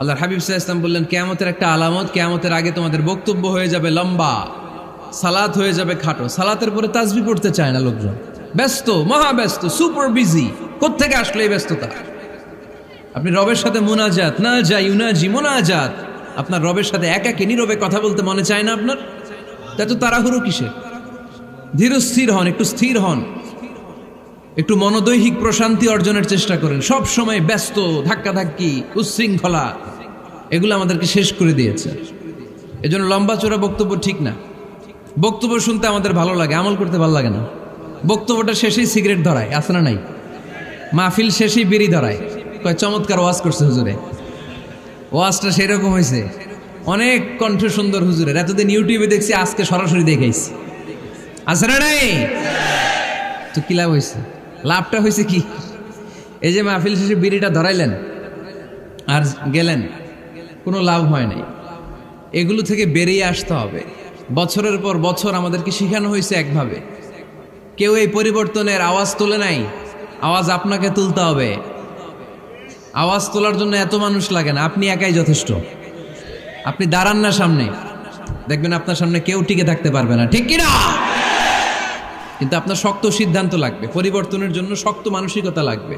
আল্লাহর হাবিব সাল্লাল্লাহু আলাইহি ওয়াসাল্লাম বললেন, কিয়ামতের একটা আলামত, কিয়ামতের আগে তোমাদের বক্তব্য হয়ে যাবে লম্বা, সালাত হয়ে যাবে খাটো। সালাতের পরে তাসবিহ পড়তে চায় না লোকজন, ব্যস্ত, মহাব্যস্ত, সুপার বিজি। কোত্থেকে আসলে এই ব্যস্ততা? আপনি রবের সাথে মুনাজাত, না যা ইউনাজি মুনাজাত, আপনার রবের সাথে একাকী নীরবে কথা বলতে মনে চায় না আপনার? এত তাড়াহুড়ো কিসের? ধীর স্থির হন, একটু স্থির হন, একটু মনোদৈহিক প্রশান্তি অর্জনের চেষ্টা করেন। সব সময় ব্যস্ত, ধাক্কাধাক্কি, উচ্ছৃঙ্খলা, এগুলো আমাদেরকে শেষ করে দিয়েছে। এজন্য লম্বা চোরা বক্তব্য ঠিক না। বক্তব্য শুনতে আমাদের ভালো লাগে, আমল করতে ভালো লাগে না। বক্তব্যটা শেষেই সিগারেট ধরায়, আছে না নাই? মাহফিল শেষেই বিড়ি ধরায়, কয় চমৎকার ওয়াজ করছে হুজুরে। ওয়াজটা সেরকম হয়েছে, অনেক কণ্ঠ সুন্দর হুজুরের। এতদিন ইউটিউবে দেখছি, আজকে সরাসরি দেখাইছি, আছে না নাই? তো কি লাভ হয়েছে? লাভটা হয়েছে কি? এই যে মাহফিল শেষে বিড়িটা ধরাইলেন আর গেলেন, কোনো লাভ হয় নাই। এগুলো থেকে বেরিয়ে আসতে হবে। বছরের পর বছর আমাদেরকে শেখানো হয়েছে একভাবে, কেউ এই পরিবর্তনের আওয়াজ তোলে নাই। আওয়াজ আপনাকে তুলতে হবে। আওয়াজ তোলার জন্য এত মানুষ লাগে না, আপনি একাই যথেষ্ট। আপনি দাঁড়ান না সামনে, দেখবেন আপনার সামনে কেউ টিকে থাকতে পারবে না, ঠিক কিনা? কিন্তু আপনার শক্ত সিদ্ধান্ত লাগবে, পরিবর্তনের জন্য শক্ত মানসিকতা লাগবে,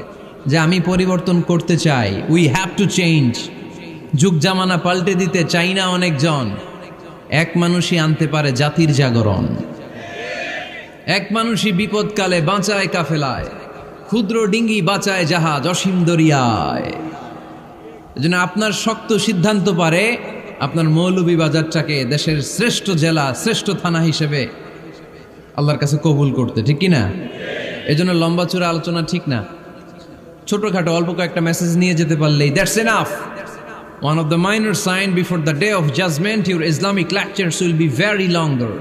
যে আমি পরিবর্তন করতে চাই। We have to change. যুগ জামানা পাল্টে দিতে চাই না অনেকজন। এক মানুষই আনতে পারে জাতির জাগরণ। এক মানুষই বিপদকালে বাঁচায় কাফেলায়, ক্ষুদ্র ডিঙ্গি বাঁচায় জাহাজ অসীম দরিয়ায়। এজন্য আপনার শক্ত সিদ্ধান্ত পারে আপনার মৌলভীবাজারটাকে দেশের শ্রেষ্ঠ জেলা, শ্রেষ্ঠ থানা হিসেবে আল্লাহর কাছে কবুল করতে, ঠিক কিনা? এজন্য লম্বা চূড়া আলোচনা ঠিক না। ছোটখাটো অল্প কয়েকটা মেসেজ নিয়ে যেতে পারলেই that's enough. One of the minor sign before the day of judgment, your Islamic lectures will be very longer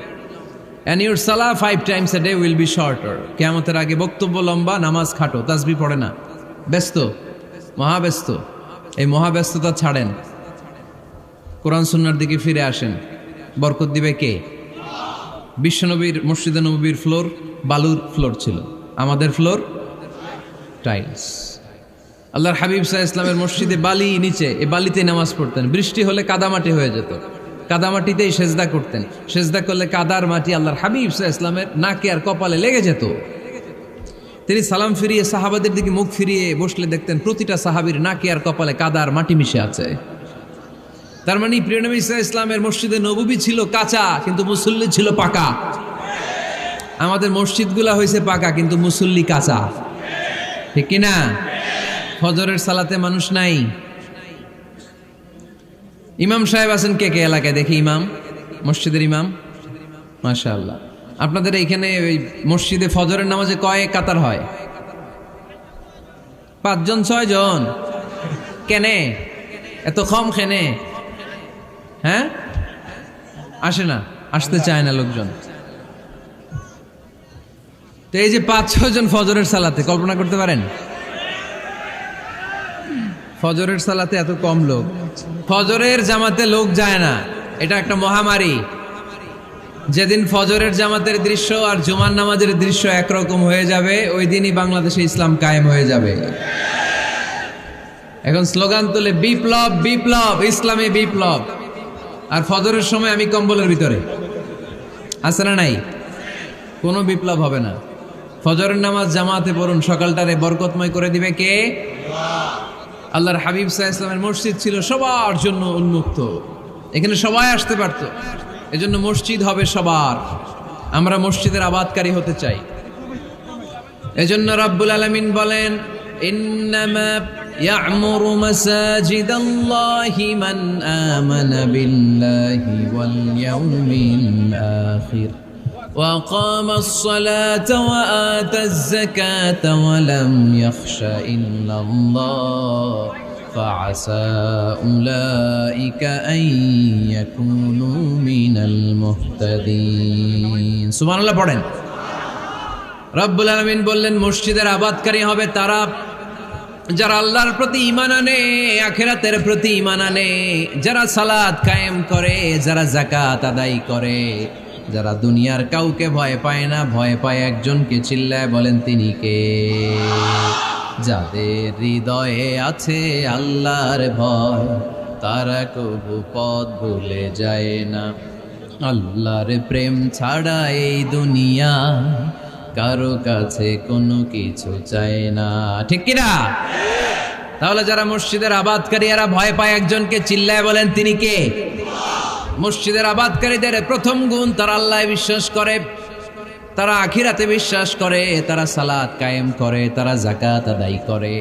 and your salah 5 times a day will be shorter. কিয়ামতের আগে বক্তব্য লম্বা, নামাজ খাটো, তাসবিহ পড়ে না, ব্যস্ত, মহাব্যস্ত। এই মহাব্যস্ততা ছাড়েন, কোরআন সুন্নাহর দিকে ফিরে আসেন। বরকত দিবে কে? বিশ্বনবীর মসজিদে নববীর ফ্লোর বালুর ফ্লোর ছিল, আমাদের ফ্লোর টাইলস। আল্লাহর হাবিব সাল্লাল্লাহু আলাইহি ওয়াসাল্লামের মসজিদে বালি নিচে, এই বালিতে নামাজ পড়তেন। বৃষ্টি হলে কাদামাটি হয়ে যেত, কাদামাটিতেই সেজদা করতেন। সেজদা করলে কাদার মাটি আল্লাহর হাবিব সাল্লাল্লাহু আলাইহি ওয়াসাল্লামের নাকে আর কপালে লেগে যেত। তিনি সালাম ফিরিয়ে সাহাবাদের দিকে মুখ ফিরিয়ে বসলে দেখতেন প্রতিটা সাহাবীর নাকে আর কপালে কাদার মাটি মিশে আছে। তার মানে প্রিয় নবী সাল্লাল্লাহু আলাইহি ওয়াসাল্লামের মসজিদে নববী ছিল কাঁচা, কিন্তু মুসল্লি ছিল পাকা। আমাদের মসজিদগুলা হয়েছে পাকা, কিন্তু মুসল্লি কাঁচা, ঠিক কিনা? ফজরের সালাতে মানুষ নাই। ইমাম সাহেব আছেন কে কে এলাকায়? দেখি ইমাম, মসজিদের ইমাম, মাশাআল্লাহ। আপনাদের এইখানে ওই মসজিদে ফজরের নামাজে কয় কাতার হয়? 5 জন 6 জন? কেনে এত কম? খেনে হ্যাঁ আসে না, আসতে চায় না লোকজন। তো এই যে 5-6 জন ফজরের সালাতে, কল্পনা করতে পারেন ফজরের সালাতে এত কম লোক। ফজরের জামাতে লোক যায় না, এটা একটা মহামারী। যেদিন ফজরের জামাতের দৃশ্য আর জুমার নামাজের দৃশ্য একরকম হয়ে যাবে, ওই দিনই বাংলাদেশে ইসলাম কায়েম হয়ে যাবে। এখন স্লোগান তুলে বিপ্লব বিপ্লব, ইসলামী বিপ্লব। আর ফজরের সময় আমি কম্বলের ভিতরে, আছে না নাই? কোনো বিপ্লব হবে না। ফজরের নামাজ জামাতে পড়ুন, সকালটারে বরকতময় করে দিবে কে? আল্লাহর হাবিব সাল্লাল্লাহু আলাইহি ওয়াসাল্লামের মসজিদ ছিল সবার জন্য উন্মুক্ত, এখানে সবাই আসতে পারত। এজন্য মসজিদ হবে সবার। আমরা মসজিদের আবাদকারী হতে চাই। এজন্য রাব্বুল আলামিন বলেন, ইন্নামা ইয়া'মুরু মাসাজিদাল্লাহি মান আমানা বিল্লাহি ওয়াল ইয়াউমিল আখির ওয়া আকামাস সালাতা ওয়া আতাজ যাকাতা ওয়া লাম ইয়াখশা ইল্লাল্লাহ فعسى أولئك أن يكونوا من المهتدين। সুবহান আল্লাহ পড়েন। রব্বুল আলামিন বললেন, মসজিদের আবাদকারী হবে তারা যারা আল্লাহর প্রতি ঈমান আনে, আখিরাতের প্রতি ঈমান আনে, যারা সালাত কায়েম করে, যারা যাকাত আদায় করে, যারা দুনিয়ার কাউকে ভয় পায় না, ভয় পায় একজনকে। চিল্লায় বলেন তিনি কে? যাদের হৃদয়ে আছে আল্লাহর ভয়, তারা কবু পথ ভুলে যায় না। আল্লাহর প্রেম ছাড়া এই দুনিয়া কারো কাছে কোনো কিছু চায় না, ঠিক কিনা? তাহলে যারা মসজিদের আবাদকারী এরা ভয় পায় একজনকে, চিল্লায় বলেন তিনি কে? মসজিদের আবাদকারীদের প্রথম গুণ, তারা আল্লাহ বিশ্বাস করে, তারা আখিরাতে বিশ্বাস করে, তারা সালাত কায়েম করে, তারা যাকাত আদায় করে,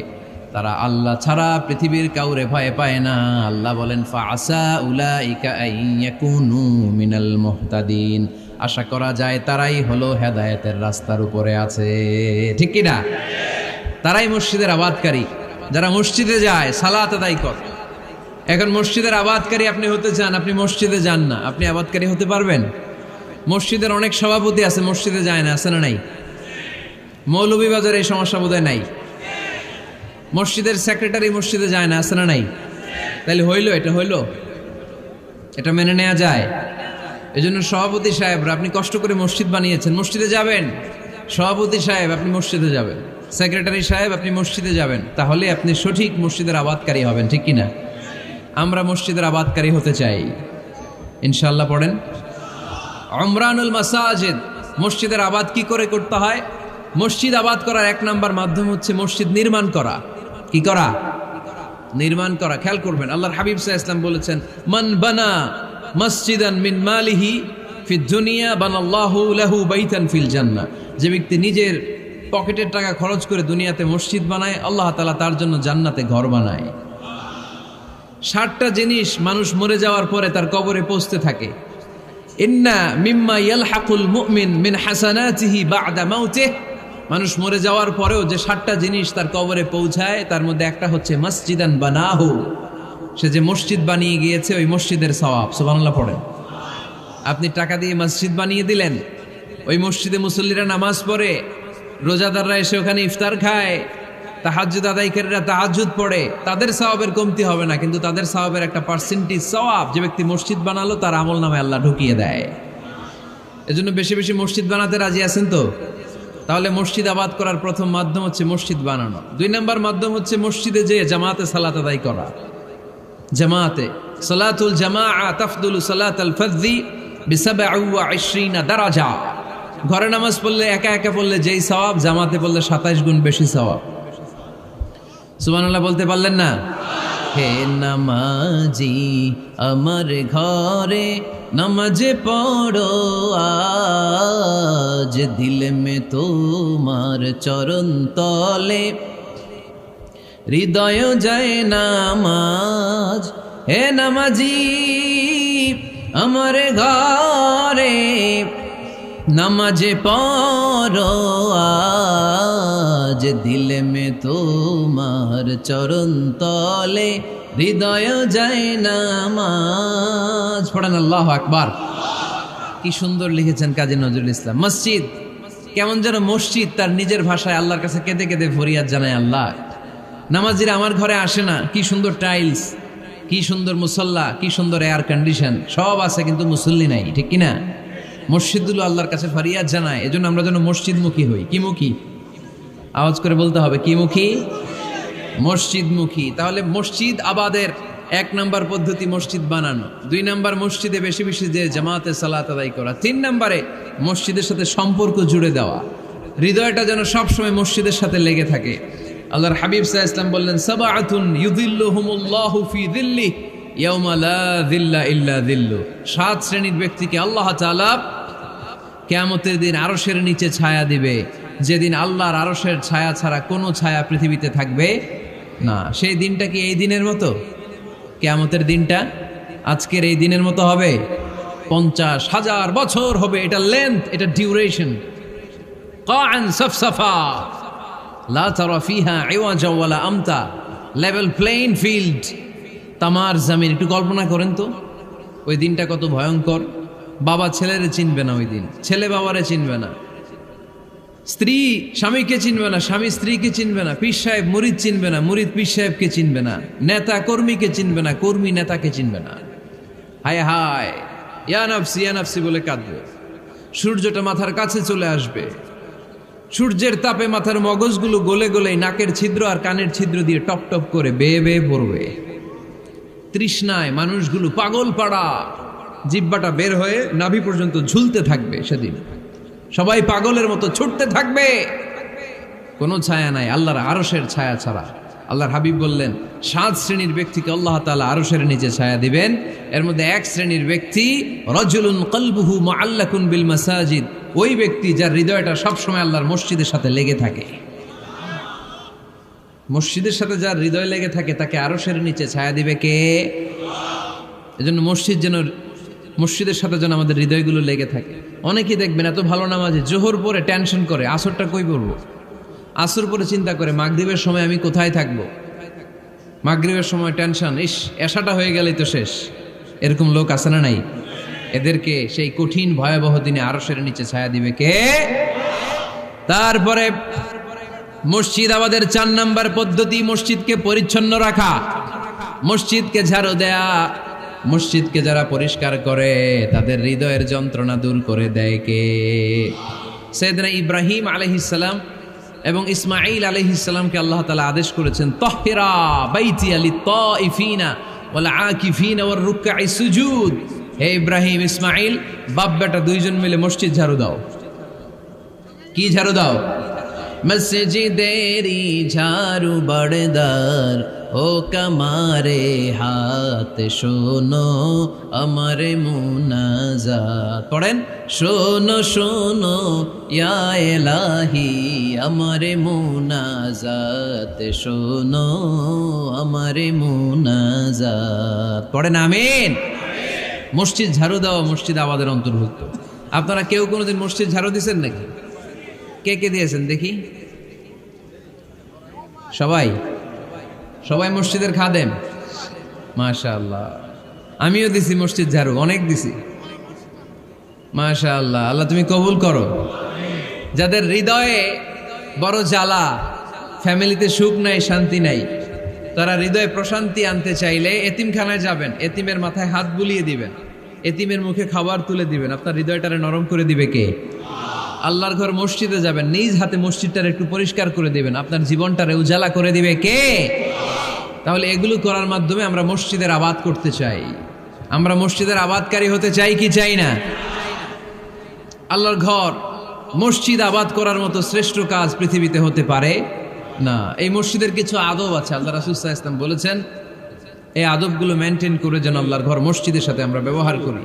তারা আল্লাহ ছাড়া পৃথিবীর কাউরে ভয় পায় না। আল্লাহ বলেন ফাআসা উলাইকা আইয়াকুনু মিনাল মুহতাদিন, আশা করা যায় তারাই হলো হেদায়েতের রাস্তার উপরে আছে, ঠিক কি না? তারাই মসজিদের আবাদকারী, যারা মসজিদে যায় সালাত আদায় করে। এখন মসজিদের আবাদকারী আপনি হতে চান, আপনি মসজিদে যান না, আপনি আবাদকারী হতে পারবেন? মসজিদের অনেক সভাপতি আছে মসজিদে যায় না, আছে না নাই? মৌলভীবাজারে এই সমস্যা বোধহয় নাই। মসজিদের সেক্রেটারি মসজিদে যায় না, আছে না নাই? তাহলে হইলো, এটা হইলো, এটা মেনে নেওয়া যায়? এই জন্য সভাপতি সাহেবরা, আপনি কষ্ট করে মসজিদ বানিয়েছেন, মসজিদে যাবেন। সভাপতি সাহেব আপনি মসজিদে যাবেন, সেক্রেটারি সাহেব আপনি মসজিদে যাবেন, তাহলে আপনি সঠিক মসজিদের আবাদকারী হবেন, ঠিক কিনা? আমরা মসজিদের আবাদকারী হতে চাই ইনশাআল্লাহ। পড়েন উমরানুল মাসাজিদ। মসজিদের আবাদ কি করে করতে হয়? মসজিদ আবাদ করার এক নাম্বার মাধ্যম হচ্ছে মসজিদ নির্মাণ করা। কি করা? নির্মাণ করা। খেয়াল করবেন, আল্লাহর হাবিব সাল্লাল্লাহু আলাইহি ওয়াসাল্লাম বলেছেন, মান বানা মসজিদান মিন মালিহি ফিদ দুনিয়া বানাল্লাহু লাহু বাইতান ফিল জান্নাহ। যে ব্যক্তি নিজের পকেটের টাকা খরচ করে দুনিয়াতে মসজিদ বানায়, আল্লাহ তাআলা তার জন্য জান্নাতে ঘর বানায়। 60টা জিনিস মানুষ মরে যাওয়ার পরে তার কবরে পৌঁছতে থাকে। ইন্না মিম্মা ইয়ালহাকুল মুমিন মিন হাসানাতিহি বা'দা মাউতিহি। মানুষ মরে যাওয়ার পরেও যে 60টা জিনিস তার কবরে পৌঁছায়, তার মধ্যে একটা হচ্ছে মসজিদান বানাহু। সে যে মসজিদ বানিয়ে গিয়েছে, ওই মসজিদের সওয়াব। সুবহানাল্লাহ পড়েন। আপনি টাকা দিয়ে মসজিদ বানিয়ে দিলেন, ওই মসজিদে মুসল্লিরা নামাজ পড়ে, রোজাদাররা এসে ওখানে ইফতার খায়, তাহাজ্জুদ আদায়কারীরা তাহাজ্জুদ পড়ে, তাদের সওয়াবের কমতি হবে না, কিন্তু তাদের সওয়াবের একটা পার্সেন্টেজ সওয়াব যে ব্যক্তি মসজিদ বানালো তার আমল নামে আল্লাহ ঢুকিয়ে দেয়। এজন্য বেশি বেশি মসজিদ বানাতে রাজি আছেন তো? তাহলে মসজিদ আবাদ করার প্রথম মাধ্যম হচ্ছে মসজিদ বানানো। 2 নম্বর মাধ্যম হচ্ছে মসজিদে যেয়ে জামাতে সালাত আদায় করা। জামাতে সালাতুল জামাআ তাফদুলু সালাতাল ফাযযি বি27 দারাজা। ঘরে নামাজ পড়লে একা একা পড়লে যেই সওয়াব, জামাতে পড়লে 27 গুণ বেশি সওয়াব। সুবহানাল্লাহ বলতে পারলেন না? হে নামাজি আমার ঘরে নামাজ পড়ো আজ, দিল মে তোমার চরণ তলে হৃদয় যায় নামাজ। হে নামাজি আমার ঘরে নামাজ পড়ো আজ, দিল মে তোমার চরণ তলে হৃদয় যায় নামাজ। পড়েন আল্লাহু আকবার। কি সুন্দর লিখেছেন কাজী নজরুল ইসলাম। মসজিদ কেমন যেন মসজিদ তার নিজের ভাষায় আল্লাহর কাছে কেঁদে কেঁদে ফরিয়াদ জানায়, আল্লাহ নামাজিরা আমার ঘরে আসে না, কি সুন্দর টাইলস, কি সুন্দর মুসল্লা, কি সুন্দর এয়ার কন্ডিশন, সব আছে কিন্তু মুসল্লি নাই, ঠিক কিনা? মসজিদগুলো আল্লাহর কাছে ফরিয়াদ জানায়। এজন্য আমরা যেন মসজিদমুখী হই। কি মুখী? আওয়াজ করে বলতে হবে, কি মুখী? মসজিদমুখী। তাহলে মসজিদ আবাদের 1 নম্বর পদ্ধতি মসজিদ বানানো। 2 নম্বর মসজিদে বেশি বেশি যে জামাতে সালাত আদায় করা। 3 নম্বরে মসজিদের সাথে সম্পর্ক জুড়ে দেওয়া, হৃদয়টা যেন সবসময় মসজিদের সাথে লেগে থাকে। আল্লাহর হাবিব সাল্লাল্লাহু আলাইহি ওয়াসাল্লাম বললেন, সাবআতুন ইউযিল্লুহুমুল্লাহু ফি যিল্লিহি ইয়াওমা লা যিল্লা ইল্লা যিল্লু। 7 শ্রেণীর ব্যক্তিকে আল্লাহ তাআলা কিয়ামতের দিন আরশের নিচে ছায়া দিবে, যেদিন আল্লাহর আরশের ছায়া ছাড়া কোনো ছায়া পৃথিবীতে থাকবে না। সেই দিনটা কি এই দিনের মতো? কিয়ামতের দিনটা আজকের এই দিনের মতো হবে? 50,000 বছর হবে। এটা লেন্থ, এটা ডিউরেশন। কাআন সাফসাফা লা তারা ফিহা ইওয়াজা ওয়ালা আমতা। লেভেল প্লেইন ফিল্ড, তামার জমিন। একটু কল্পনা করেন তো ওই দিনটা কত ভয়ঙ্কর। বাবা ছেলেরে চিনবে না ওই দিন, ছেলে বাবারে চিনবে না, স্ত্রী স্বামীকে চিনবে না, স্বামী স্ত্রীকে চিনবে না, পীর সাহেব মুরিদ চিনবে না, মুরিদ পীর সাহেবকে চিনবে না, নেতা কর্মীকে চিনবে না, কর্মী নেতাকে চিনবে না। হায় হায়, ইয়া নাফসি ইয়া নাফসি বলে কাঁদবে। সূর্যটা মাথার কাছে চলে আসবে, সূর্যের তাপে মাথার মগজগুলো গলে গলে নাকের ছিদ্র আর কানের ছিদ্র দিয়ে টপ টপ করে বেয়ে বেয়ে পড়বে। তৃষ্ণায় মানুষগুলো পাগল পাড়া, জিব্বাটা বের হয়ে নাভি পর্যন্ত ঝুলতে থাকবে। সেদিন সবাই পাগলের মতো ছুটতে থাকবে, কোনো ছায়া নাই আল্লাহর আরশের ছায়া ছাড়া। আল্লাহর হাবিব বললেন 7 শ্রেণীর ব্যক্তিকে আল্লাহ তাআলা আরশের নিচে ছায়া দিবেন। এর মধ্যে 1 শ্রেণীর ব্যক্তি রাজুলুন কলবুহু মুআল্লাকুন বিল মাসাজিদ, ওই ব্যক্তি যার হৃদয়টা সবসময় আল্লাহর মসজিদের সাথে লেগে থাকে। মসজিদের সাথে যার হৃদয় লেগে থাকে তাকে আরশের নিচে ছায়া দিবে কে? এজন্য মসজিদের সাথে যেন আমাদের হৃদয়গুলো লেগে থাকে। অনেকেই দেখবেন এত ভালো নামাজে, জোহর পরে টেনশন করে আসরটা কই পড়বো, আসর পরে চিন্তা করে মাগরিবের সময় আমি কোথায় থাকবো, মাগরিবের সময় টেনশন, ইস এশাটা হয়ে গেলেই তো শেষ। এরকম লোক আছে না নাই? এদেরকে সেই কঠিন ভয়াবহ দিনে আরশের নিচে ছায়া দিবে কে? তারপরে মসজিদ আমাদের 4 নাম্বার পদ্ধতি, মসজিদকে পরিচ্ছন্ন রাখা, মসজিদকে ঝাড়ু দেয়া। মসজিদকে যারা পরিষ্কার করে তাদের হৃদয়ের যন্ত্রণা দূর করে দেয় কে? সাইয়েদনা ইব্রাহিম আলাইহিস সালাম এবং ইসমাঈল আলাইহিস সালামকে আল্লাহ তাআলা আদেশ করেছেন, তাহহিরা বাইতিয়া লিত-তাইফিনা ওয়াল আকিফিনা ওয়ার রুকআই সুজুদ। হে ইব্রাহিম, ইসমাঈল, বাপ বেটা দুইজন মিলে মসজিদ ঝাড়ু দাও। কি ঝাড়ু দাও? মসজিদেরি ঝাড়ু বড়দার ও কমারে হাত শোনো আমারে মুনাজাত। পড়েন, শোনো শোনো ইয়া ইলাহি আমারে মুনাজাত, শোনো আমারে মুনাজাত। পড়েন আমিন। মসজিদ ঝাড়ু দেওয়া মসজিদ আবাদের অন্তর্ভুক্ত। আপনারা কেউ কোনোদিন মসজিদ ঝাড়ু দিয়েছেন নাকি? কে কে দিয়েছেন দেখি? সবাই? সবাই মসজিদের খাদেম? মাশাআল্লাহ। আমিও দিছি মসজিদ ঝাড়ু, অনেক দিছি। মাশাআল্লাহ, আল্লাহ তুমি কবুল করো। যাদের হৃদয়ে বড় জ্বালা, ফ্যামিলিতে সুখ নাই, শান্তি নাই, তারা হৃদয়ে প্রশান্তি আনতে চাইলে এতিমখানায় যাবেন, এতিমের মাথায় হাত বুলিয়ে দিবেন, এতিমের মুখে খাবার তুলে দিবেন। আপনার হৃদয়টারে নরম করে দিবে কে? আল্লাহর ঘর মসজিদে যাবেন, নিজ হাতে মসজিদটারে একটু পরিষ্কার করে দিবেন, আপনার জীবনটারে উজালা করে দিবে কে? তাহলে এগুলো করার মাধ্যমে আমরা মসজিদের আবাদ করতে চাই। আমরা মসজিদের আবাদকারী হতে চাই কি চাই না? আল্লাহর ঘর মসজিদ আবাদ করার মতো শ্রেষ্ঠ কাজ পৃথিবীতে হতে পারে না। এই মসজিদের কিছু আদব আছে, আল্লাহ রাসূল সাল্লাল্লাহু আলাইহি ওয়াসাল্লাম বলেছেন এই আদবগুলো মেনটেন করে যেন আল্লাহর ঘর মসজিদের সাথে আমরা ব্যবহার করি।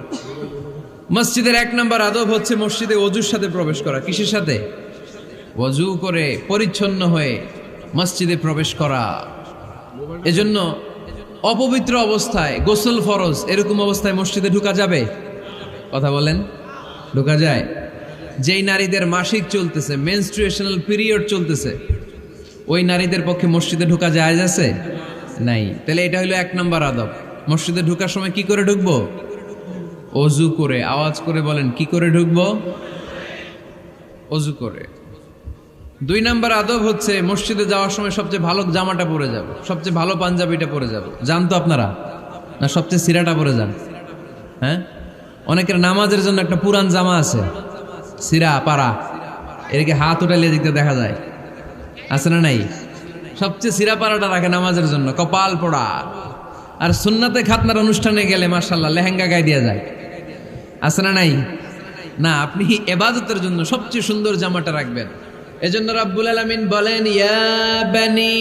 মসজিদের 1 নম্বর আদব হচ্ছে মসজিদে ওযুর সাথে প্রবেশ করা। কিসের সাথে? ওযু করে পরিচ্ছন্ন হয়ে মসজিদে প্রবেশ করা। এজন্য অপবিত্র অবস্থায় গোসল ফরজ, এরকম অবস্থায় মসজিদে ঢোকা যাবে? কথা বলেন, ঢোকা যায়? যেই নারীদের মাসিক চলতেছে, মেনস্ট্রুয়েশনাল পিরিয়ড চলতেছে, ওই নারীদের পক্ষে মসজিদে ঢোকা জায়েজ আছে? নাই। তাহলে এটা হলো 1 নম্বর আদব। মসজিদে ঢোকার সময় কি করে ঢুকবো? ওযু করে। আওয়াজ করে বলেন, কি করে ঢুকবো? ওযু করে। 2 নম্বর আদব হচ্ছে মসজিদে যাওয়ার সময় সবচেয়ে ভালো জামাটা পরে যাব, সবচেয়ে ভালো পাঞ্জাবিটা পরে যাব। জান তো আপনারা? না সবচেয়ে সিরাটা পরে যান? হ্যাঁ, অনেকের নামাজের জন্য একটা পুরান জামা আছে, সিরা পাড়া, এদিকে হাত উঠাইলে দিকতে দেখা যায়, আছে না নাই? সবচেয়ে সিরা পাড়াটা রাখে নামাজের জন্য, কপাল পোড়া। আর সুন্নাতে খাতনার অনুষ্ঠানে গেলে মাশাআল্লাহ লেহেঙ্গা গায়ে দেওয়া যায়, আছে না নাই? না, আপনি ইবাদতের জন্য সবচেয়ে সুন্দর জামাটা রাখবেন। এজন্য রাব্বুল আলামিন বলেন, ইয়া বানি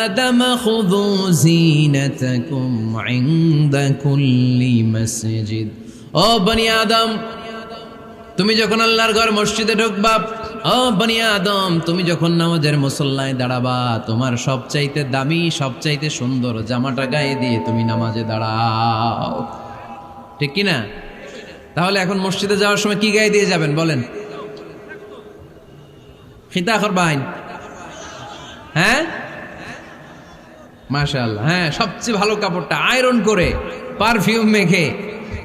আদম খুযু জিনাতাকুম ইনদা কুল্লি মসজিদ। ও বনি আদম, তুমি যখন আল্লাহর ঘর মসজিদে ঢুকবা, ও বনি আদম, তুমি যখন নামাজের মুসল্লায় দাঁড়াবা, তোমার সবচাইতে দামি, সবচাইতে সুন্দর জামাটা গায়ে দিয়ে তুমি নামাজে দাঁড়াও। ঠিক কি না? তাহলে এখন মসজিদে যাওয়ার সময় কি গায়ে দিয়ে যাবেন বলেন? খিতা করবাইন? হ্যাঁ, মাশাআল্লাহ। হ্যাঁ, সবচেয়ে ভালো কাপড়টা আয়রন করে পারফিউম মেখে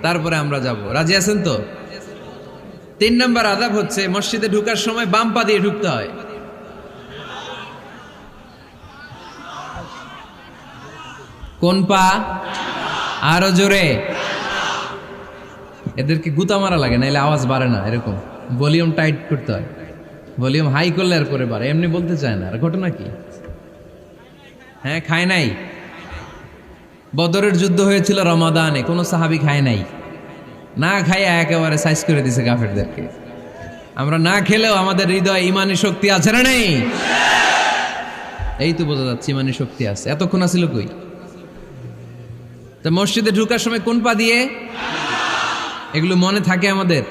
তারপরে আমরা যাব। রাজি আছেন তো? 3 নম্বর আদব হচ্ছে মসজিদে ঢোকার সময় বাম পা দিয়ে ঢুকতে হয়। কোন পা? আরো জোরে। এদেরকে গুতা মারা লাগে, নাইলে আওয়াজ বাড়ে না। এরকম ভলিউম টাইট করতে হয়, ভলিউম হাই করলে আর পরে বাড়ে, এমনি বলতে চায় না। আর ঘটনা কি? হ্যাঁ, খায় নাই? বদরের যুদ্ধ হয়েছিল রমাদানে, কোনো সাহাবী খায় নাই, না খাইয়া একেবারে সাইজ করে দিছে কাফেরদেরকে। আমরা না খেলেও আমাদের হৃদয় ইমানি শক্তি আছে না নেই? এই তো বোঝা যাচ্ছে ইমানি শক্তি আছে। এতক্ষণ আছিল কই? তা মসজিদে ঢুকার সময় কোন পা দিয়ে? এগুলো মনে থাকে আমাদের?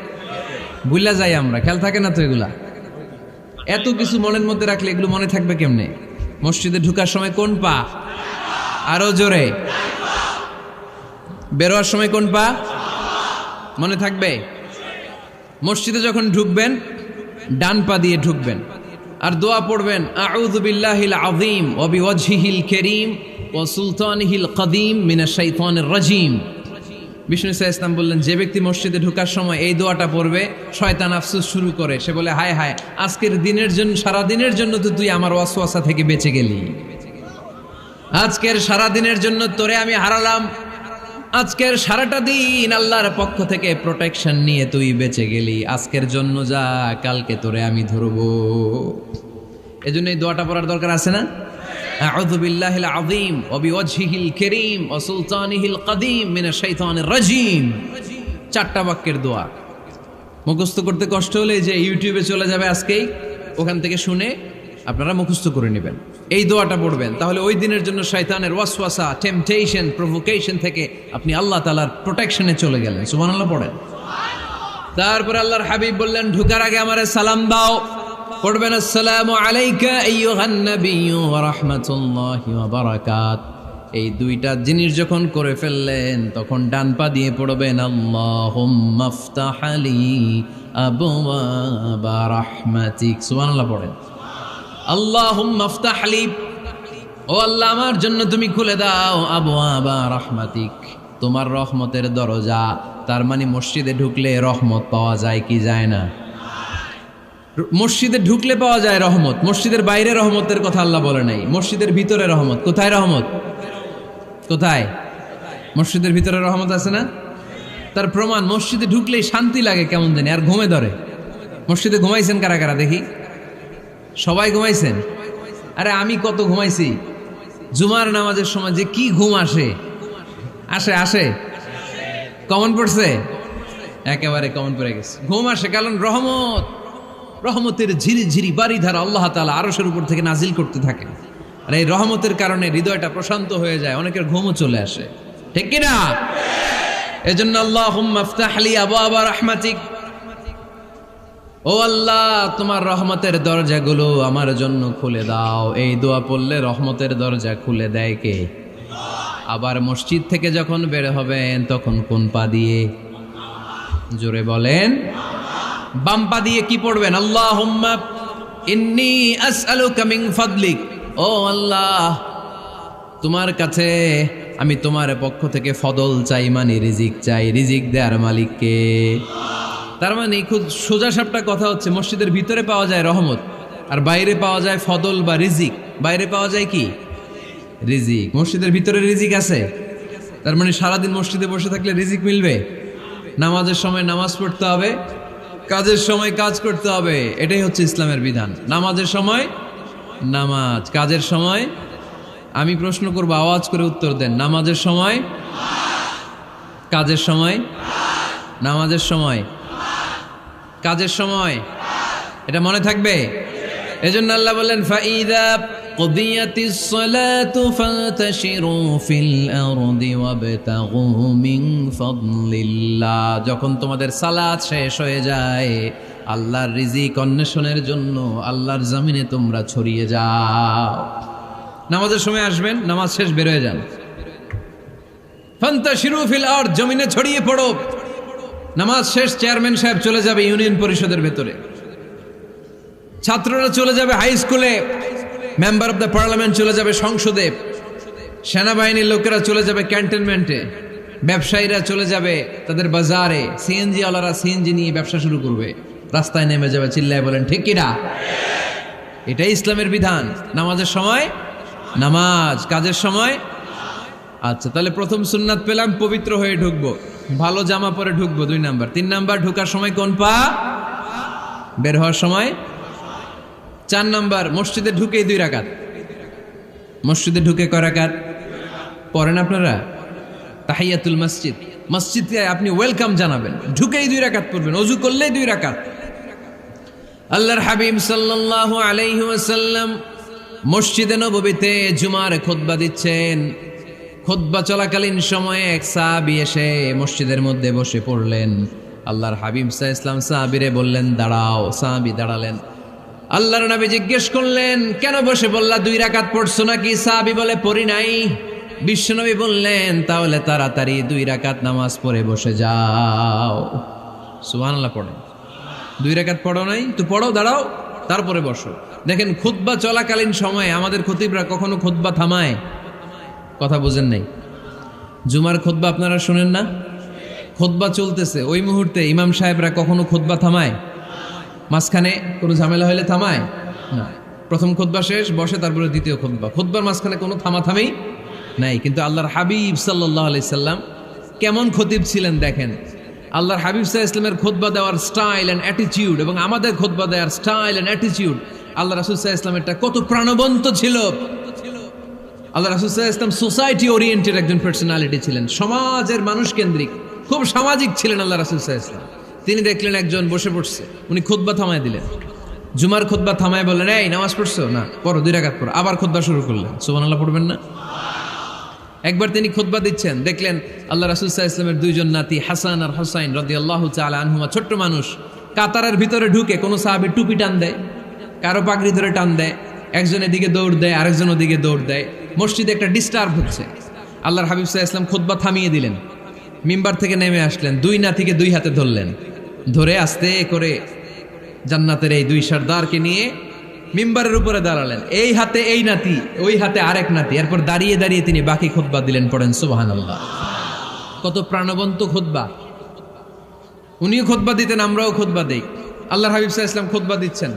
ভুলা যাই আমরা, খেয়াল থাকে না তো এগুলা। এত কিছু মনের মধ্যে রাখলে এগুলো মনে থাকবে কেমনে? মসজিদে ঢুকার সময় কোন পা? আরো জোরে। বেরোয়ার সময় কোন পা? মনে থাকবে? মসজিদে যখন ঢুকবেন ডান পা দিয়ে ঢুকবেন, আর দোয়া পড়বেন আউযু বিল্লাহিল আযীম ওয়া বিওয়াজহিল কারীম ওয়া সুলতানিহিল কদীম মিনাশ শাইতানির রাজীম। বিষ্ণু সাল্লাল্লাহু আলাইহি ওয়াসাল্লাম বললেন, যে ব্যক্তি মসজিদে ঢোকার সময় এই দোয়াটা পড়বে, শয়তান আফসোস শুরু করে, সে বলে হায় হায়, আজকের দিনের জন্য, সারা দিনের জন্য তো তুই আমার ওয়াসওয়াসা থেকে বেঁচে গেলি, আজকের সারা দিনের জন্য তোরে আমি হারালাম, আজকের সারাটা দিন আল্লাহর পক্ষ থেকে প্রোটেকশন নিয়ে তুই বেঁচে গেলি, আজকের জন্য যা, কালকে তোরে আমি ধরবো। এজন্য এই দোয়াটা পড়ার দরকার আছে না? আউযু বিল্লাহিল আযীম ওয়া বিওয়াজহিল কারীম ওয়া সুলতানিহিল কদীম মিনাশ শাইতানির রাজীম। 4টা বাক্যের দোয়া। মুখস্থ করতে কষ্ট হলে যে ইউটিউবে চলে যাবে আজকেই, ওখান থেকে শুনে আপনারা মুখস্থ করে নেবেন, এই দোয়াটা পড়বেন, তাহলে ওই দিনের জন্য শয়তানের ওয়াসওয়াসা, টেম্পটেশন, প্রভোকেশন থেকে আপনি আল্লাহ তাআলার প্রোটেকশনে চলে গেলেন। সুবহানাল্লাহ পড়েন। তারপর আল্লাহর হাবিব বললেন, ঢোকার আগে আমারে সালাম দাও। পড়বেন আসসালামু আলাইকা আইয়ুহান নাবিয়্যু ওয়া রাহমাতুল্লাহি ওয়া বারাকাত। এই দুইটা জিনিস যখন করে ফেললেন, তখন ডান পা দিয়ে পড়বেন আল্লাহুম্মা ইফতাহ লি আবওয়াবা রাহমাতিক। সুবহানাল্লাহ পড়েন। আল্লাহুম্মা ইফতাহ লি, ও আল্লাহ আমার জন্য তুমি খুলে দাও আবওয়াবা রাহমাতিক, তোমার রহমতের দরজা। তার মানে মসজিদে ঢুকলে রহমত পাওয়া যায় কি যায় না? মসজিদে ঢুকলে পাওয়া যায় রহমত, মসজিদের বাইরে রহমতের কথা আল্লাহ বলে নাই। মসজিদের ভিতরে রহমত। কোথায় রহমত? কোথায়? মসজিদের ভিতরে রহমত আছে না? তার প্রমাণ, মসজিদে ঢুকলেই শান্তি লাগে কেমন জানি, আর ঘুমে ধরে। মসজিদে ঘুমাইছেন কারা কারা দেখি? সবাই ঘুমাইছেন? আরে আমি কত ঘুমাইছি। জুমার নামাজের সময় যে কি ঘুম আসে, আসে আসে, কমন পড়ছে, একেবারে কমন পড়ে গেছে। ঘুম আসে কারণ রহমত, রহমতের ঝিরি ঝিরি বাড়িধারা আল্লাহ তাআলা আরশের উপর থেকে নাজিল করতে থাকে, আর এই রহমতের কারণে হৃদয়টা প্রশান্ত হয়ে যায়, অনেকের ঘুমও চলে আসে, ঠিক কি না? এজন্য আল্লাহুম্মা ইফতাহ লি আবওয়াবা রাহমাতিক, ও আল্লাহ তোমার রহমতের দরজাগুলো আমার জন্য খুলে দাও। এই দোয়া পড়লে রহমতের দরজা খুলে দেয় কে? আবার মসজিদ থেকে যখন বের হবেন তখন কোন পা দিয়ে? জোরে বলেন। বাম পা দিয়ে কি পড়বেন? আল্লাহুম্মা ইন্নী আসআলুকা মিন ফাদলিক, ও আল্লাহ তোমার কাছে আমি তোমার পক্ষ থেকে ফদল চাই, মানে রিজিক চাই। রিজিক দেয়ার মালিক কে? তার মানে খুব সোজা সাপটা কথা হচ্ছে, মসজিদের ভিতরে পাওয়া যায় রহমত, আর বাইরে পাওয়া যায় ফদল বা রিজিক। বাইরে পাওয়া যায় কি? রিজিক। মসজিদের ভিতরে রিজিক আছে, তার মানে সারাদিন মসজিদে বসে থাকলে রিজিক মিলবে। নামাজের সময় নামাজ পড়তে হবে, কাজের সময় কাজ করতে হবে, এটাই হচ্ছে ইসলামের বিধান। নামাজের সময় নামাজ, কাজের সময়। আমি প্রশ্ন করব, আওয়াজ করে উত্তর দেন। নামাজের সময়, কাজের সময়, নামাজের সময়, কাজের সময়, এটা মনে থাকবে। এজন্য আল্লাহ বললেন ফাইদা কুদিয়াতিস সালাতু ফান্তাশিরু ফিল আরদি ওয়াবতাগু মিন ফাদলিল্লাহ। যখন তোমাদের সালাত শেষ হয়ে যায়, আল্লাহর রিজিক অন্বেষণের জন্য আল্লাহর জমিনে তোমরা ছড়িয়ে যাও। নামাজের সময় আসবেন, নামাজ শেষ বের হয়ে যান। ফান্তাশিরু ফিল আরদ, জমিনে ছড়িয়ে পড়ো। নামাজ শেষ, চেয়ারম্যান সাহেব চলে যাবে ইউনিয়ন পরিষদের ভেতরে, ছাত্ররা চলে যাবে হাই স্কুলে, মেম্বার অব দ্য পার্লামেন্ট চলে যাবে সংসদে, সেনাবাহিনীর লোকেরা চলে যাবে ক্যান্টনমেন্টে, ব্যবসায়ীরা চলে যাবে তাদের বাজারে, সিএনজি ওয়ালারা সিএনজি নিয়ে ব্যবসা শুরু করবে, রাস্তায় নেমে যাবে, চিল্লায় বলেন ঠিক কিনা? এটাই ইসলামের বিধান। নামাজের সময় নামাজ, কাজের সময়। আচ্ছা, তাহলে প্রথম সুন্নাত পেলাম, পবিত্র হয়ে ঢুকবো, ভালো জামা পরে ঢুকবো 2 নাম্বার। 3 নাম্বার, ঢোকার সময় কোন পা? বের হওয়ার সময়। 4 নাম্বার, মসজিদে ঢুকেই 2 রাকাত। মসজিদে ঢুকে কয় রাকাত পড়েন আপনারা? তাহিয়াতুল মসজিদ, মসজিদে আপনি ওয়েলকাম জানাবেন, ঢুকেই 2 রাকাত পড়বেন, ওযু করলেই 2 রাকাত। আল্লাহর হাবিব সাল্লাল্লাহু আলাইহি ওয়াসাল্লাম মসজিদে নববীতে জুমার খুতবা দিচ্ছেন। খুতবা চলাকালীন সময়ে এক সাহাবী এসে মসজিদের মধ্যে বসে পড়লেন। আল্লাহর হাবিব সাল্লাল্লাহু আলাইহি ওয়াসাল্লাম সাহাবীরে বললেন দাঁড়াও। সাহাবী দাঁড়ালেন। আল্লাহর নবী জিজ্ঞেস করলেন কেন বসে বললা 2 রাকাত পড়ছো নাকি? সাহাবী বলে পড়ি নাই। বিশ্বনবী বললেন তাহলে তাড়াতাড়ি 2 রাকাত নামাজ পড়ে বসে যাও। সুবহানাল্লাহ পড়ো। 2 রাকাত পড়ো নাই তো পড়ো, দাঁড়াও, তারপরে বসো। দেখেন খুতবা চলাকালীন সময়ে আমাদের খতিবরা কখনো খুতবা থামায়? কথা বুঝেন নাই? জুমার খুতবা আপনারা শুনেন না? খুতবা চলতেছে, ওই মুহূর্তে ইমাম সাহেবরা কখনো খুতবা থামায়? মাঝখানে কোনো ঝামেলা হলে থামায় না। প্রথম খুতবা শেষ, বসে, তারপরে দ্বিতীয় খুতবা। খুতবার মাঝখানে কোনো থামাথামেই নাই। কিন্তু আল্লাহর হাবিব সাল্লাল্লাহু আলাইহি সাল্লাম কেমন খতিব ছিলেন দেখেন। আল্লাহর হাবিব সাল্লাল্লাহু আলাইহি সাল্লামের খুতবা দেওয়ার স্টাইল এন্ড অ্যাটিটিউড এবং আমাদের খুতবা দেওয়ার স্টাইল এন্ড অ্যাটিটিউড, আল্লাহ রাসূল সাল্লাল্লাহু আলাইহি সাল্লামেরটা কত প্রাণবন্ত ছিল। আল্লাহ রাসূল সাল্লাল্লাহু আলাইহি সাল্লাম সোসাইটি ওরিয়েন্টেড একজন পার্সোনালিটি ছিলেন, সমাজের মানুষ কেন্দ্রিক, খুব সামাজিক ছিলেন আল্লাহ রাসূল সাল্লাল্লাহু আলাইহি সাল্লাম। তিনি দেখলেন একজন বসে পড়ছে, উনি খুতবা থামায় দিলেন। জুমার খুতবা থামায় বললেন এই নামাজ পড়ছো না, পড়ো 2 রাকাত পড়ো। আবার খুতবা শুরু করলেন। সুবহানাল্লাহ পড়বেন না? একবার তিনি খুতবা দিচ্ছেন, দেখলেন আল্লাহ রাসূল সাল্লাল্লাহু আলাইহি ওয়াসাল্লামের 2 জন নাতি হাসান আর হুসাইন রাদিয়াল্লাহু তাআলা আনহুমা, ছোট্ট মানুষ, কাতারের ভিতরে ঢুকে কোন সাহাবী টুপি টান দেয়, কারো পাগড়ি ধরে টান দেয়, একজন এদিকে দৌড় দেয়, আরেকজন ওদিকে দৌড় দেয়। মসজিদে একটা ডিস্টার্ব হচ্ছে। আল্লাহর হাবিব সাল্লাল্লাহু আলাইহি ওয়াসাল্লাম খুতবা থামিয়ে দিলেন, মিম্বার থেকে নেমে আসলেন, 2 নাতিকে 2 হাতে ধরলেন, ধরে আস্তে করে জান্নাতের এই 2 সর্দারকে নিয়ে মিম্বারের উপরে দাঁড়ালেন। এই হাতে এই নাতি, ওই হাতে আরেক নাতি। এরপর দাঁড়িয়ে দাঁড়িয়ে তিনি বাকি খুতবা দিলেন। পড়েন সুবহানাল্লাহ। কত প্রাণবন্ত খুতবা। উনিও খুতবা দিতেন, আমরাও খুতবা দেই। আল্লাহর হাবিব সাল্লাল্লাহু আলাইহি ওয়াসাল্লাম খুতবা দিচ্ছেন।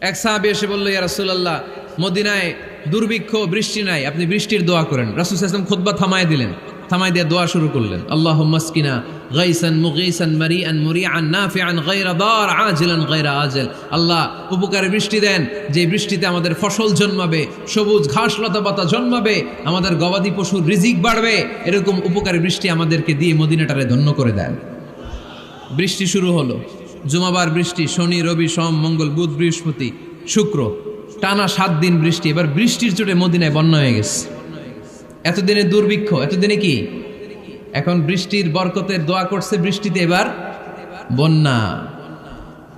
এক সাহাবী এসে বলল ইয়া রাসূলুল্লাহ, মদিনায় দুর্ভিক্ষ, বৃষ্টি নাই, আপনি বৃষ্টির দোয়া করেন। রাসূল সাল্লাল্লাহু আলাইহি ওয়াসাল্লাম খুতবা থামায় দিলেন, থামায় দিয়ে দোয়া শুরু করলেন। আল্লাহুম্মা আসকিনা গাইসান মুগীসান মারিআন মুরিআন নাফিআন গায়রা দার আজিলান গায়রা আজল। আল্লাহ উপকারে বৃষ্টি দেন, যে বৃষ্টিতে আমাদের ফসল জন্মাবে, সবুজ ঘাস লতা পাতা জন্মাবে, আমাদের গবাদি পশুর রিজিক বাড়বে, এরকম উপকারী বৃষ্টি আমাদেরকে দিয়ে মদিনাটারে ধন্য করে দেন। বৃষ্টি শুরু হলো। জুমাবার বৃষ্টি, শনি রবি সোম মঙ্গল বুধ বৃহস্পতি শুক্র, টানা 7 দিন বৃষ্টি। এবার বৃষ্টির চোটে মদিনায় বন্যা হয়ে গেছে। এতদিনে দুর্ভিক্ষ, এতদিনে কি? এখন বৃষ্টির বরকতের দোয়া করছে, বৃষ্টিতে এবার বন্যা।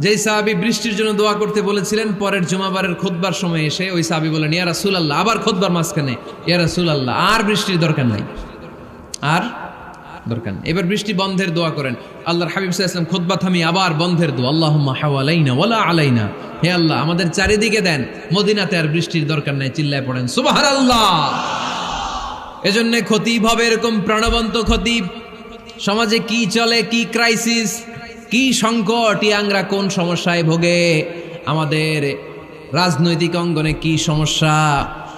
যেই সাহাবী বৃষ্টির জন্য দোয়া করতে বলেছিলেন, পরের জুমাবারের খুতবার সময় এসে ওই সাহাবী বলেন ইয়া রাসূলুল্লাহ, আবার খুতবার মাঝখানে ইয়া রাসূলুল্লাহ, আর বৃষ্টির দরকার নাই, আর দরকার নেই, এবার বৃষ্টি বন্ধের দোয়া করেন। আল্লাহর হাবিব সাল্লাল্লাহু আলাইহি ওয়াসাল্লাম খুতবা থামিয়ে আবার বন্ধের দোয়া, আল্লাহুম্মা হাওয়ালাইনা ওয়ালা আলাইনা, হে আল্লাহ আমাদের চারিদিকে দেন, মদিনাতে আর বৃষ্টির দরকার নাই। চিল্লায় পড়েন সুবহানাল্লাহ। এজন্য খতিব হবে এরকম প্রাণবন্ত খতিব। সমাজে কি চলে, কি ক্রাইসিস, কি সংকট, ইয়াংরা কোন সমস্যায় ভোগে, আমাদের রাজনৈতিক অঙ্গনে কি সমস্যা,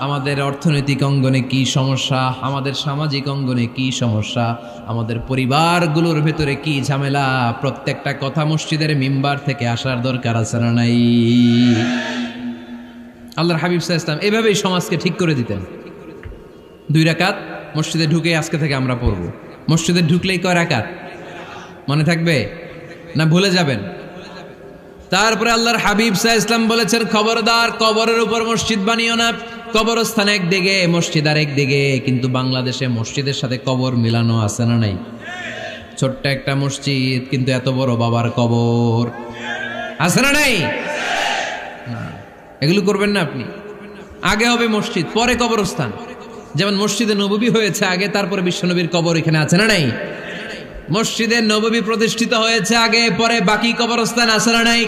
আমাদের অর্থনৈতিক অঙ্গনে কি সমস্যা, আমাদের সামাজিক অঙ্গনে কি সমস্যা, আমাদের পরিবারগুলোর ভেতরে কি ঝামেলা, প্রত্যেকটা কথা মসজিদের মিম্বার থেকে আসার দরকার আছে না নাই? আল্লাহর হাবিব সাল্লাল্লাহু আলাইহি ওয়াসাল্লাম এভাবেই সমাজকে ঠিক করে দিতেন। 2 রাকাত মসজিদে ঢুকে আজকে থেকে আমরা পড়ব। মসজিদে ঢুকলেই কয় রাকাত মনে থাকবে না ভুলে যাবেন? তারপরে আল্লাহর হাবিব সাল্লাল্লাহু আলাইহি ওয়াসাল্লাম বলেছেন খবরদার কবরের উপর মসজিদ বানিও না। কবরস্থান একদিকে, মসজিদ আর একদিকে। কিন্তু বাংলাদেশে মসজিদের সাথে কবর মিলানো আছে না নাই? ছোট্ট একটা মসজিদ কিন্তু এত বড় বাবার কবর আছে না নাই? এগুলো করবেন না আপনি। আগে হবে মসজিদ, পরে কবরস্থান। যেমন মসজিদে নববী হয়েছে আগে, তারপরে বিশ্বনবীর কবর এখানে আছে না নাই? মসজিদে নববী প্রতিষ্ঠিত হয়েছে আগে, পরে বাকি কবরস্থান আছে না নাই?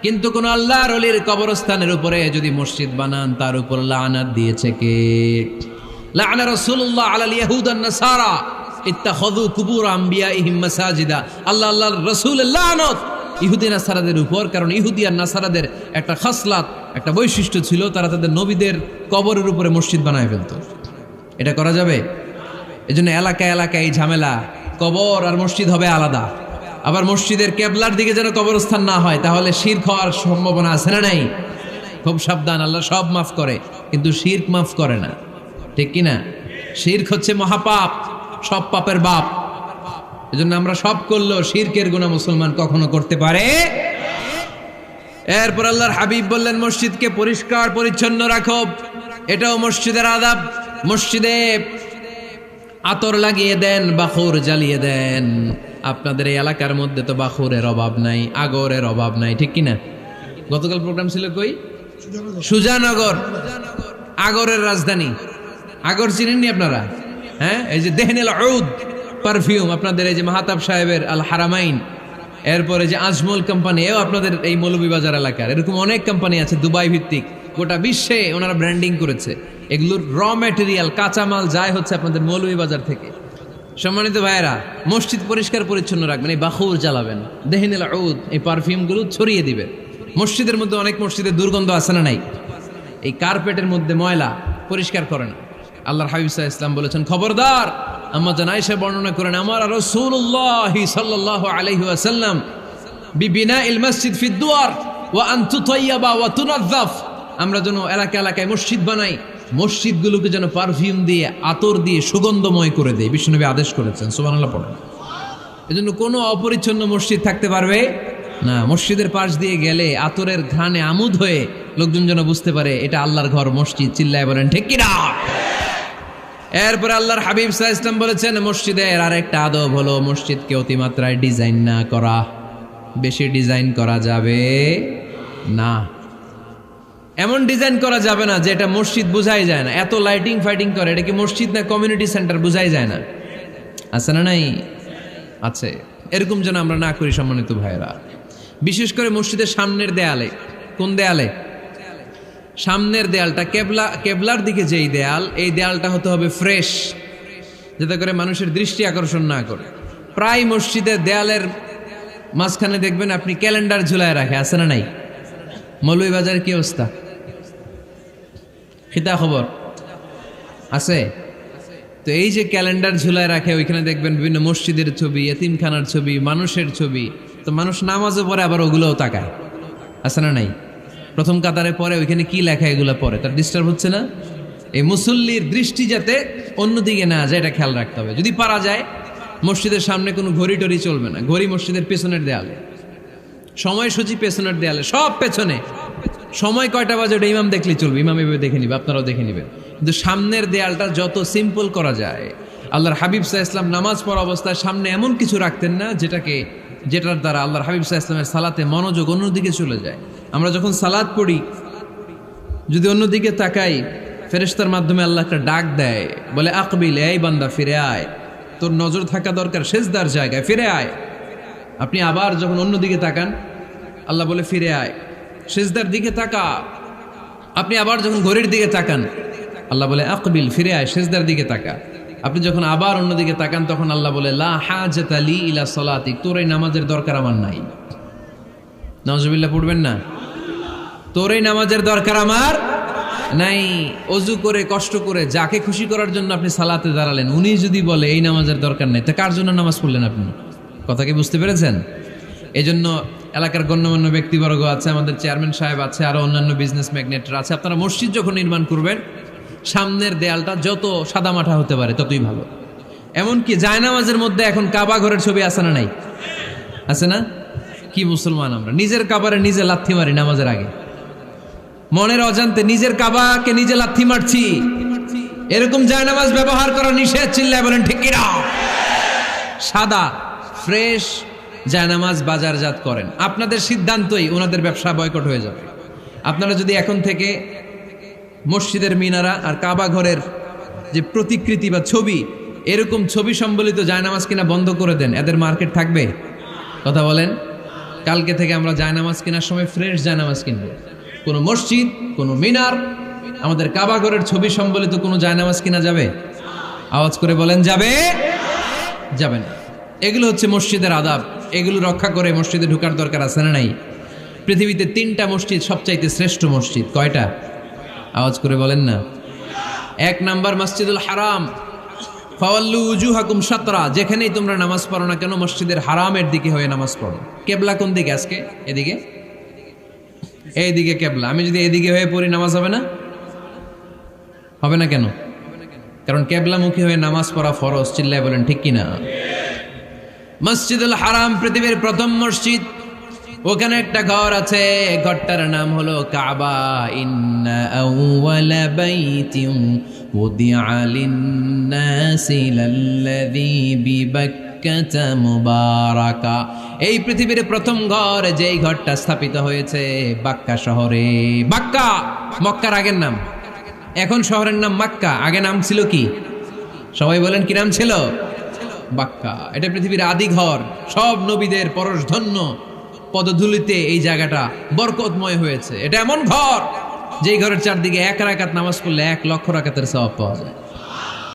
কিন্তু কোন আল্লাহর ওলির কবরস্থানের উপরে যদি মসজিদ বানান, তার উপর লানাত দিয়েছে কে? লাআনা রাসূলুল্লাহ আলাল ইয়াহুদ ওয়ান নাসারা ইত্তাখাযু কুবুর আমবিয়াইহিম মাসাজিদা। আল্লাহর রাসূলের লানত ইহুদি নাসারাদের উপর, কারণ ইহুদি আর নাসারাদের একটা খাসলাত, একটা বৈশিষ্ট্য ছিল, তারা তাদের নবীদের কবরের উপরে মসজিদ বানায় ফেলতো। এটা করা যাবে? এজন্য এলাকায় এলাকায় এই ঝামেলা, কবর আর মসজিদ হবে আলাদা। আবার মসজিদের কেবলার দিকে যেন কবরস্থান না হয়, তাহলে শিরক হওয়ার সম্ভাবনা আছে না নাই? খুব সাবধান। আল্লাহ সব মাফ করে কিন্তু শিরক মাফ করে না, ঠিক কি না? শিরক হচ্ছে মহাপাপ, সব পাপের বাপ। এজন্য আমরা সব করলেও শিরকের গুনাহ মুসলমান কখনো করতে পারে। এরপর আল্লাহর হাবিব বললেন, মসজিদকে পরিষ্কার পরিচ্ছন্ন রাখো, এটাও মসজিদের আদাব। মসজিদে আতর লাগিয়ে দেন, বাখুর জ্বালিয়ে দেন। আপনাদের এই এলাকার মধ্যে তো বাখুরের অভাব নাই, আগরের অভাব নাই, ঠিক কিনা? গতকাল প্রোগ্রাম ছিল কই? সুজানগর, আগরের রাজধানী। আগর চিনেননি আপনারা? হ্যাঁ, এই যে দেহনেল উদ পারফিউম, আপনাদের এই যে মাহতাব সাহেবের আল হারামাইন, এরপরে যে আজমল কোম্পানি, এও আপনাদের এই মৌলভীবাজার এলাকার। এরকম অনেক কোম্পানি আছে দুবাই ভিত্তিক, গোটা বিশ্বে ওনারা ব্র্যান্ডিং করেছে। এগুলোর র ম্যাটেরিয়াল, কাঁচামাল যায় হচ্ছে আপনাদের মৌলভীবাজার থেকে। সম্মানিত ভাইয়েরা, মসজিদ পরিষ্কার পরিচ্ছন্ন রাখবেন, এই বাখুর জ্বালাবেন, দেহনেল উদ, এই পারফিউমগুলো ছড়িয়ে দিবেন। মসজিদের মধ্যে অনেক মসজিদে দুর্গন্ধ আছে না নাই? এই কার্পেটের মধ্যে ময়লা, পরিষ্কার করে না। আল্লাহর হাবিব সাল্লাল্লাহু আলাইহি ওয়াসাল্লাম বলেছেন, খবরদার। আম্মা জান আয়েশা বর্ণনা করেন, আমার রাসূলুল্লাহ সাল্লাল্লাহু আলাইহি ওয়াসাল্লাম বিবিনাইল মসজিদ ফি দুয়ার ওয়া আন তুতাইয়াবা ওয়া তুনাযাফ, আমরা যেন এলাকা এলাকায় মসজিদ বানাই, মসজিদগুলোকে যেন পারফিউম দিয়ে, আতর দিয়ে সুগন্ধময় করে দেয়। বিশ্বনবী আদেশ করেছেন, সুবহানাল্লাহ পড়েন। এজন্য কোনো অপরিচ্ছন্ন মসজিদ থাকতে পারবে না। মসজিদের পাশ দিয়ে গেলে আতরের ঘ্রাণে আমোদ হয়ে লোকজন যেন বুঝতে পারে এটা আল্লাহর ঘর, মসজিদ। চিল্লায় বলেন ঠিক কিনা? এরপর আল্লাহর হাবিব সাল্লাল্লাহু আলাইহি ওয়াসাল্লাম বলেছেন, মসজিদের আরেকটা আদব হলো মসজিদকে অতিমাত্রায় ডিজাইন না করা। বেশি ডিজাইন করা যাবে না। এমন ডিজাইন করা যাবে না যে এটা মসজিদ বোঝাই যায় না। এত লাইটিং ফাইটিং করে, এটা কি মসজিদ না কমিউনিটি সেন্টার বোঝাই যায় না? আছে না নাই? আছে। এরকম যেন আমরা না করি সম্মানিত ভাইয়েরা। বিশেষ করে মসজিদের সামনের দেয়ালে। কোন দেয়ালে? সামনের দেয়ালটা, কেবলার দিকে যেই দেয়াল, এই দেয়ালটা হতে হবে ফ্রেশ, যাতে করে মানুষের দৃষ্টি আকর্ষণ না করে। প্রায় মসজিদের দেয়ালের মাঝখানে দেখবেন আপনি ক্যালেন্ডার ঝুলায় রাখে, আছে না নাই? মৌলভীবাজারের কি অবস্থা? খিতা খবর আছে? তো এই যে ক্যালেন্ডার ঝুলায় রাখে, ওইখানে দেখবেন বিভিন্ন মসজিদের ছবি, এতিমখানার ছবি, মানুষের ছবি। তো মানুষ নামাজে পড়ে আবার ওগুলোও তাকায়, আছে না নাই? প্রথম কাতারে পরে ওইখানে কি লেখা, এগুলো পরে তার ডিস্টার্ব হচ্ছে না? এই মুসল্লির দৃষ্টি যাতে অন্যদিকে না যায়, এটা খেয়াল রাখতে হবে। যদি পারা যায়, মসজিদের সামনে কোনো ঘড়ি টড়ি চলবে না। ঘড়ি মসজিদের পেছনের দেয়ালে, সময়সূচি পেছনের দেয়ালে, সব পেছনে। সময় কয়টা বাজে ওটা ইমাম দেখলেই চলবে, ইমাম এভাবে দেখে নিবে, আপনারাও দেখে নিবেন। কিন্তু সামনের দেয়ালটা যত সিম্পল করা যায়। আল্লাহর হাবিব সাল্লাল্লাহু আলাইহি ওয়াসাল্লাম নামাজ পড়া অবস্থায় সামনে এমন কিছু রাখতেন না যেটার দ্বারা আল্লাহর হাবিব সাল্লাল্লাহু আলাইহি ওয়াসাল্লামের সালাতে মনোযোগ অন্যদিকে চলে যায়। আমরা যখন সালাত পড়ি, যদি অন্যদিকে তাকাই, ফেরেশতার মাধ্যমে আল্লাহ একটা ডাক দেয়, বলে আকবিল, এই বান্দা ফিরে আয়, তোর নজর থাকা দরকার সেজদার জায়গায়, ফিরে আয়। আপনি আবার যখন অন্যদিকে তাকান, আল্লাহ বলে ফিরে আয়, সেজদার দিকে তাকা। আপনি আবার যখন ঘড়ির দিকে তাকান, আল্লাহ বলে আকবিল, ফিরে আয়, সেজদার দিকে তাকা। আপনি যখন আবার অন্যদিকে তাকান, তখন আল্লাহ বলে লা হাজাতা লি ইলা সালাতিক, তোর এই নামাজের দরকার আমার নাই। নাউজুবিল্লাহ পড়বেন না? তোর এই নামাজের দরকার আমার নাই। অজু করে কষ্ট করে যাকে খুশি করার জন্য আপনি সালাতে দাঁড়ালেন, উনি যদি বলে এই নামাজের দরকার নেই, তা কার জন্য নামাজ পড়লেন আপনি? কথা কি বুঝতে পেরেছেন? এই জন্য এলাকার গণ্যমান্য ব্যক্তিবর্গ আছে, আমাদের চেয়ারম্যান সাহেব আছে, আরো অন্যান্য বিজনেস ম্যাগনেটরা আছে। আপনারা মসজিদ যখন নির্মাণ করবেন, সামনের দেয়ালটা যত সাদামাটা হতে পারে ততই ভালো। এমনকি জায়নামাজের মধ্যে এখন কাবা ঘরের ছবি আছে না নাই? আছে না? কি মুসলমান আমরা, নিজের কাবারে নিজে লাথি মারি নামাজের আগে, মনের অজান্তে নিজের কাবাকে নিজে লাথি মারছি। এরকম জায়নামাজ ব্যবহার করা নিষেধ। চিল্লায় বলেন ঠিক কিনা? সাদা ফ্রেশ জায়নামাজ বাজারজাত করেন। আপনাদের সিদ্ধান্তই ওনাদের ব্যবসা বয়কট হয়ে যাবে। আপনারা যদি এখন থেকে মসজিদের মিনারা আর কাবা ঘরের যে প্রতিকৃতি বা ছবি, এরকম ছবি সম্বলিত জায়নামাজ কিনা বন্ধ করে দেন, এদের মার্কেট থাকবে? কথা বলেন। কালকে থেকে আমরা জায়নামাজ কেনার সময় ফ্রেশ জায়নামাজ কিনবো। কোনো মসজিদ, কোনো মিনার, আমাদের কাবা ঘরের ছবি সম্বলিত কোনো জায়নামাজ কিনা যাবে? আওয়াজ করে বলেন, যাবে? যাবে না। এগুলো হচ্ছে মসজিদের আদাব। এগুলো রক্ষা করে মসজিদে ঢোকার দরকার আছে না নাই? পৃথিবীতে 3টা মসজিদ সবচাইতে শ্রেষ্ঠ মসজিদ। কয়টা? আওয়াজ করে বলেন না। 1 নাম্বার মসজিদুল হারাম, ফাওয়াল্লু উজুহাকুম শাতরা, যেখানেই তোমরা নামাজ পড়ো না কেন মসজিদের হারামের দিকে হয়ে নামাজ পড়ো। কেবলা কোন দিকে আজকে? এদিকে, এইদিকে কেবলা। আমি যদি এদিকে হয়ে পড়ি নামাজ হবে না? হবে না কেন? কারণ কেবলামুখী হয়ে নামাজ পড়া ফরজ। চিল্লায় বলেন ঠিক কিনা? মসজিদুল হারাম পৃথিবীর প্রথম মসজিদ। ওখানে একটা ঘর আছে, ঘরটার নাম হলো কাবা। ইন্না আউওয়ালা বাইতিন উদিআ লিন-নাসি লাল্লাযী বিবাক্কাতা মুবারাকা। এই পৃথিবীর প্রথম ঘর, যেই ঘরটা স্থাপিত হয়েছে বাক্কা শহরে। বাক্কা মক্কার আগের নাম, এখন শহরের নাম মক্কা। আগে নাম ছিল কি? সবাই বলেন কি নাম ছিল? বাক্কা। এটা পৃথিবীর আদি ঘর। সব নবীদের পরশধন্য পদধূলিতে এই জায়গাটা বরকতময় হয়েছে। এটা এমন ঘর যেই ঘরের চারদিকে 1 রাকাত নামাজ পড়লে 1 লক্ষ রাকাতের সওয়াব পাওয়া যায়।